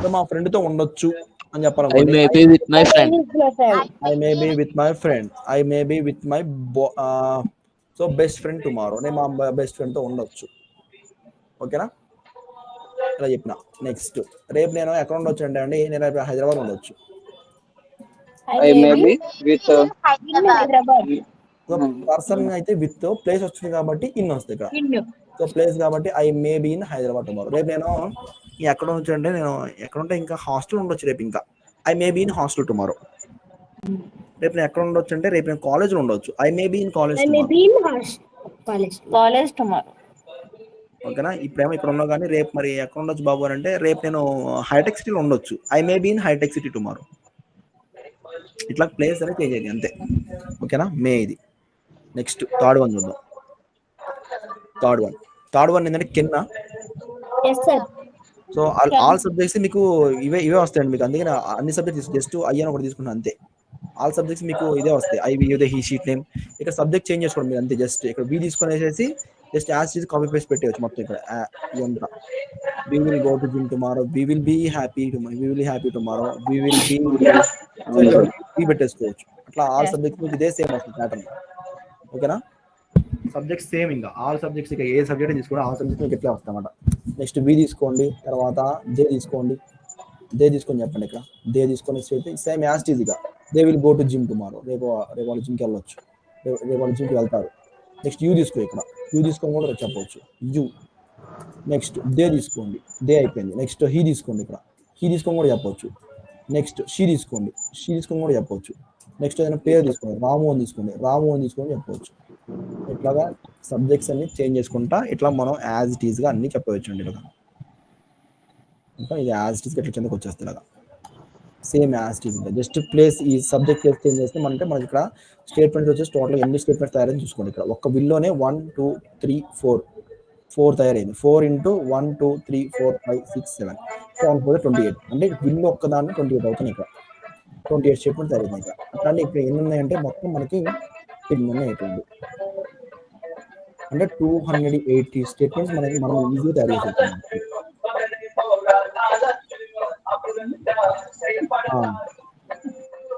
So మా friend తో ఉండొచ్చు అని I చెప్పాలనుకోండి. may be with my friend. I may be with my friend. I may be with my so best friend tomorrow. నేను మా best friend తో ఉండొచ్చు. ఓకేనా? ఇలా చెప్పిన. నెక్స్ట్ రేపు నేను ఎక్కడ ఉండొచ్చు అంటే అండి, నేను రేపు హైదరాబాద్ ఉండొచ్చు. I may be with Hyderabad. So person అయితే విత్, ప్లేస్ వచ్చింది కాబట్టి ఇన్ వస్తుంది ఇక్కడ. సో ప్లేస్ కాబట్టి I may be in Hyderabad tomorrow. రేపు నేను ఎక్కడ ఉండొచ్చు అంటే, నేను ఎక్కడ ఉంటే ఇంకా హాస్టల్ ఉండొచ్చు రేపు. ఇంకా I may be in hostel tomorrow. రేపు నేను ఎక్కడ ఉండొచ్చు అంటే, రేపు నేను కాలేజ్లో ఉండొచ్చు. I may be in college college tomorrow. ఓకేనా? ఇప్పుడేమో ఇక్కడ ఉన్నావు కానీ రేపు మరి ఎక్కడ ఉండొచ్చు బాబు అని అంటే, రేపు నేను హైటెక్ సిటీలో ఉండొచ్చు. ఐ మే బీ ఇన్ హైటెక్ సిటీ టుమారో. ఇట్లా ప్లేస్ అనేది చేంజ్ అయ్యింది అంతే. ఓకేనా? మే ఇది. నెక్స్ట్ థర్డ్ వన్ చూద్దాం. థర్డ్ వన్ ఏంటంటే కింద. సో ఆల్ సబ్జెక్ట్స్ మీకు ఇవే వస్తాయండి మీకు. అందుకే అన్ని సబ్జెక్ట్స్ జస్ట్ ఐ అని ఒకటి తీసుకున్నాను అంతే. ఆల్ సబ్జెక్ట్స్ మీకు ఇదే వస్తాయి. I we he sheet name. ఇక్కడ సబ్జెక్ట్ చేంజ్ చేసుకోండి మీరు అంతే. జస్ట్ ఇక్కడ వి తీసుకునేసేసి just as is copy paste పెట్టేయచ్చు మొత్తం. ఇక్కడ ఇదంతా we will go to gym tomorrow, we will be happy tomorrow, we will happy tomorrow, we will be. So ఇట్లా వి పెట్టేసుకోవచ్చు. అట్లా ఆల్ సబ్జెక్ట్స్ మీకు ఇదే సేమ్ వస్తుంది ప్యాటర్న్. ఓకేనా? Subjects same. ఇంకా ఆల్ సబ్జెక్ట్స్ ఇక ఏ సబ్జెక్ట్ తీసుకోండి ఆల్ సబ్జెక్ట్స్ మీకు ఎట్లా వస్తాయన్నమాట. నెక్స్ట్ వి తీసుకోండి, తర్వాత దే తీసుకోండి. దే తీసుకొని చెప్పండి. ఇక్కడ దే తీసుకొని సేమ్ యాజ్ ఇక they will go to gym tomorrow. రేపు వాళ్ళు జిమ్కి వెళ్ళొచ్చు. రేపు వాళ్ళు జిమ్కి వెళ్తారు. నెక్స్ట్ యూ తీసుకో. ఇక్కడ యూ తీసుకొని కూడా చెప్పవచ్చు. యూ. నెక్స్ట్ దే తీసుకోండి. దే అయిపోయింది. నెక్స్ట్ హీ తీసుకోండి. ఇక్కడ హీ తీసుకొని కూడా చెప్పవచ్చు. నెక్స్ట్ షీ తీసుకోండి. షీ తీసుకొని కూడా చెప్పవచ్చు. నెక్స్ట్ ఏదైనా పేరు తీసుకోండి. రాము అని తీసుకోండి. రాము అని తీసుకొని చెప్పవచ్చు. ఇట్లాగా సబ్జెక్ట్స్ అన్ని చేంజ్ చేసుకుంటా ఇట్లా మనం యాజ్ ఇట్ ఈస్గా అన్ని చెప్పవచ్చు అండి. ఇలాగా ఇంకా ఇది యాజ్ ఇట్ ఈస్గా ఇట్లా కిందకి వచ్చేస్తుంది. ఇలాగా same as it is. Just place ఈ సబ్జెక్ట్ ప్లేస్ చేంజ్ చేస్తే మనకి ఇక్కడ స్టేట్మెంట్స్ వచ్చేసి టోటల్ ఎన్ని స్టేట్మెంట్స్ తయారైంది చూసుకోండి. ఇక్కడ ఒక్క విల్లోనే 1 2 3 4 తయారైంది. 4 into 1 2 3 4 5 6 7 7 4 28. అంటే విల్లు ఒక్కదాన్ని 28 అవుతుంది. ఇక్కడ 28 స్టేట్మెంట్ తయారైంది. ఇక్కడ అట్లాంటి ఇక్కడ ఎన్ని ఉన్నాయంటే మొత్తం మనకి 10 ఉన్నాయి. ఇటువంటి అంటే 280 స్టేట్మెంట్స్ మనం ఈజీగా తయారు చేసేస్తాం.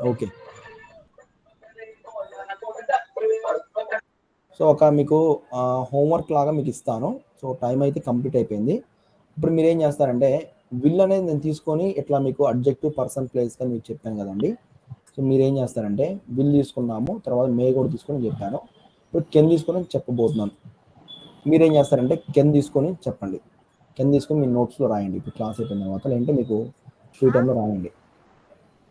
ఓకే. సో ఒక మీకు హోంవర్క్ లాగా మీకు ఇస్తాను. సో టైం అయితే కంప్లీట్ అయిపోయింది. ఇప్పుడు మీరు ఏం చేస్తారంటే, విల్ అనేది నేను తీసుకొని ఇట్లా మీకు అడ్జెక్టివ్, పర్సన్, ప్లేస్ అని మీకు చెప్పాను కదండి. సో మీరు ఏం చేస్తారంటే, విల్ తీసుకున్నాము, తర్వాత మే కూడా తీసుకొని చెప్పాను. ఇప్పుడు కెన్ తీసుకొని చెప్పబోతున్నాను. మీరేం చేస్తారంటే కెన్ తీసుకొని చెప్పండి. కెన్ తీసుకొని మీ నోట్స్లో రాయండి. ఇప్పుడు క్లాస్ అయిపోయిన తర్వాత లేదంటే మీకు ఫ్రీ టైంలో రాయండి.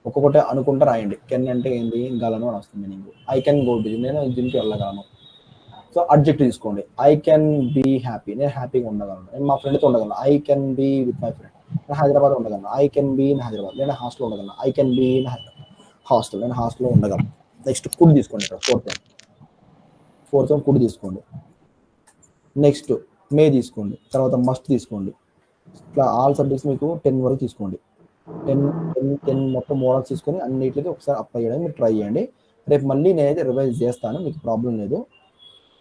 ఒక్కొక్కటి అనుకుంటా రాయండి. కెన్ అంటే ఏంటి, గలను అని వస్తుంది నీకు. I can go to gym, నేను జిమ్కి వెళ్ళగలను. సో అడ్జెక్టివ్ తీసుకోండి. ఐ కెన్ బీ హ్యాపీ, నేను హ్యాపీగా ఉండగలను. నేను మా ఫ్రెండ్తో ఉండగలను. I can be with my friend, నేను హైదరాబాద్ ఉండగలను. I can be in Hyderabad, నేను హాస్టల్లో ఉండగలను. I can be in hostel, నేను హాస్టల్లో ఉండగలను. నెక్స్ట్ కుడ్ తీసుకోండి. ఇక్కడ ఫోర్త్ వన్ కుడ్ తీసుకోండి. నెక్స్ట్ మే తీసుకోండి. తర్వాత మస్ట్ తీసుకోండి. ఇట్లా ఆల్ సబ్జెక్ట్స్ మీకు 10 వరకు తీసుకోండి. 10 మొత్తం మోడల్స్ తీసుకొని అన్నిటికీ ఒకసారి అప్లై చేయడానికి మీరు ట్రై చేయండి. రేపు మళ్ళీ నేనైతే రివైజ్ చేస్తాను, మీకు ప్రాబ్లం లేదు.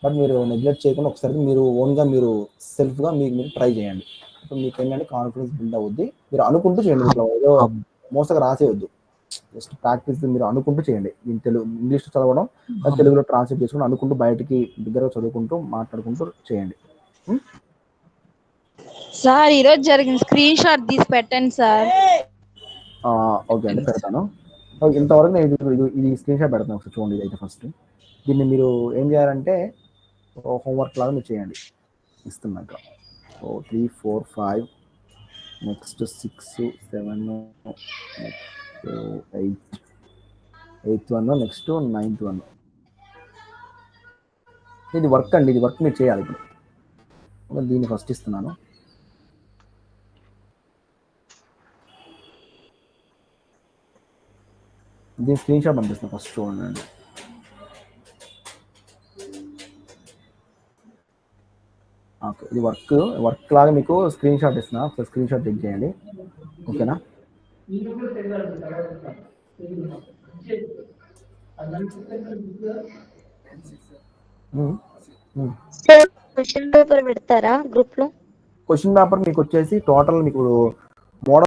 బట్ మీరు నెగ్లెక్ట్ చేయకుండా ఒకసారి మీరు ఓన్గా మీరు సెల్ఫ్గా మీరు ట్రై చేయండి. ఇప్పుడు మీకు ఏంటంటే కాన్ఫిడెన్స్ బిల్డ్ అవుద్ది. మీరు అనుకుంటూ చేయండి. ఇట్లా ఏదో మోసగా రాసేయద్దు. జస్ట్ ప్రాక్టీస్ మీరు అనుకుంటూ చేయండి. ఇంగ్లీష్ చదవడం, తెలుగులో ట్రాన్స్లేట్ చేసుకుని అనుకుంటూ బయటికి దగ్గర చదువుకుంటూ మాట్లాడుకుంటూ చేయండి. సార్ ఈరోజు జరిగిన స్క్రీన్ షాట్ తీసి పెట్టండి సార్. ఓకే అండి, పెడతాను. ఇంతవరకు నేను ఇది స్క్రీన్ షాట్ పెడతాను. ఒకసారి చూడండి. అయితే ఫస్ట్ దీన్ని మీరు ఏం చేయాలంటే హోంవర్క్ లాగా మీరు చేయండి. ఇస్తున్నాక 3 4 5 next 6 7 8th one, next 9th one. ఇది వర్క్ అండి. ఇది వర్క్ మీరు చేయాలి. ఇప్పుడు దీన్ని ఫస్ట్ ఇస్తున్నాను. దీని స్క్రీన్ షాట్ పంపిస్తాను. ఫస్ట్ చూడండి. ఓకే, ఇది వర్క్ లాగా మీకు స్క్రీన్ షాట్ ఇస్తున్నా. ఒకసారి స్క్రీన్ షాట్ చెక్ చేయండి. ఓకేనా? క్వశ్చన్ పేపర్ పెడతారా గ్రూప్ లో? క్వశ్చన్ పేపర్ మీకు వచ్చేసి టోటల్ మీకు మోడల్